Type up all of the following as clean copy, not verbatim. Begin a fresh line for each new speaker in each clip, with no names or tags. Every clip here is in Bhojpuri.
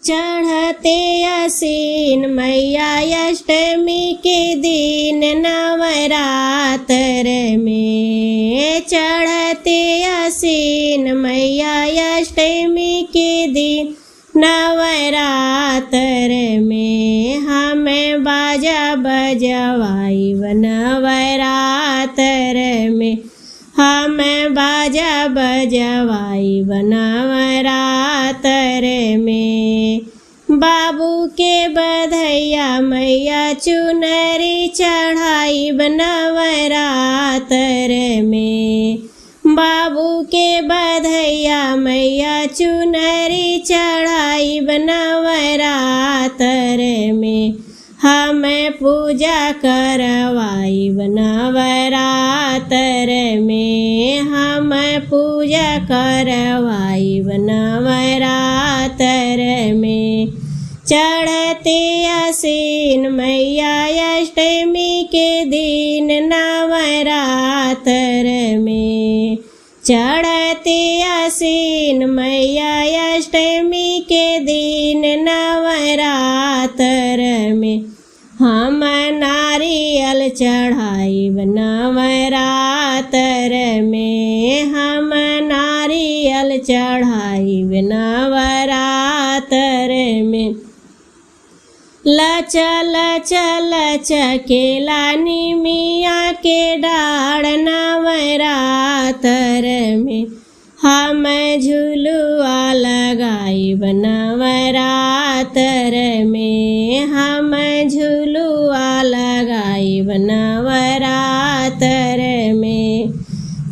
चढ़ते आसीन मैया अष्टमी के दिन नवरात्र में, चढ़ते आसीन मैया अष्टमी के दिन नवरात्र में, हमें बाजा बजवाई नवरात्र में, हमें बाजा बजवाई नवरात्र में। बाबू के बधैया मैया चुनरी चढ़ाई नवरात्र में, बाबू के बधैया मैया चुनरी चढ़ाई नवरात्र में, हमें पूजा करवाई नवरात्र में, हमें पूजा करवाई नवरात्र में। चढ़ते आसीन मैया अष्टमी के दिन नवरात्र में, चढ़ते आसीन मैया अष्टमी के दिन नवरात्र में, हम नारियल चढ़ाई नवरात्र में, हम नारियल चढ़ाई नवरात्र में। लच लच लच केला निमिया के डाढ़ नवरात्र में, हम झुलुआ लगाई नवरात्र में, हम झुलुआ लगाई नवरात्र में।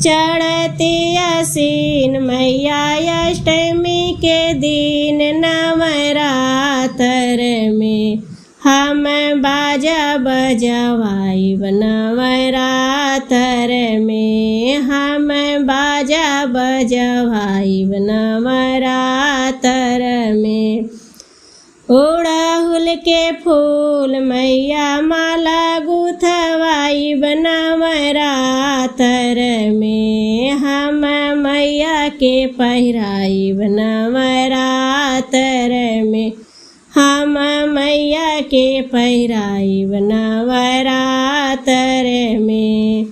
चढ़ते आसीन मैया अष्टमी के दिन नवरात्र में, हम बाजा बजवाई नवरात्र में, हम बाजा बजवाई नवरात्र में। ओड़हुल के फूल मैया माला गुथवाई नवरात्र में, हम मैया के पहिराई नवरात्र में, हम मैया के पहिराई नवरात्र में।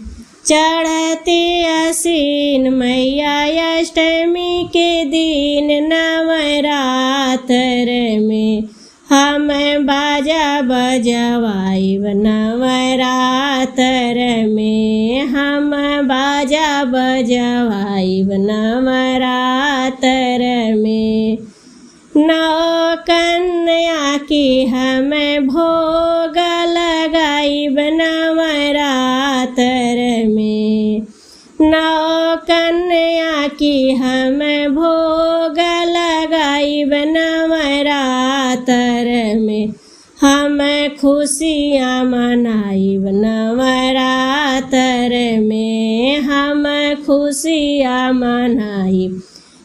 चढ़ते आसीन मैया अष्टमी के दिन नवरात्र में, हम बाजा बजवाई नवरात्र में, हम बाजा बजवाई नवरात्र में। नौ कन्या की हमें भोग लगाई नवरात्र में, नौ कन्या की हमें भोग लगाई नवरात्र में, हम खुशियाँ मनाई नवरात्र में, हम खुशियाँ मनाई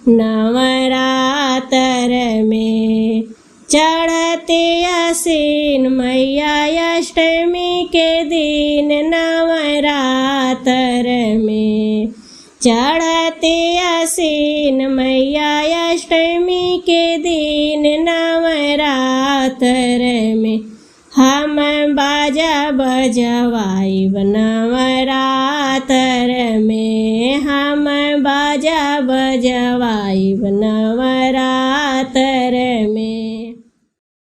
नवरात्र में। चढ़ते आसीन मैया अष्टमी के दिन नवरात्र में, चढ़ते आसीन मैया अष्टमी के दिन नवरात्र में, हम बाजा बजवाई नवरात्र में, हम बाजा बजवाई नवरात्र में।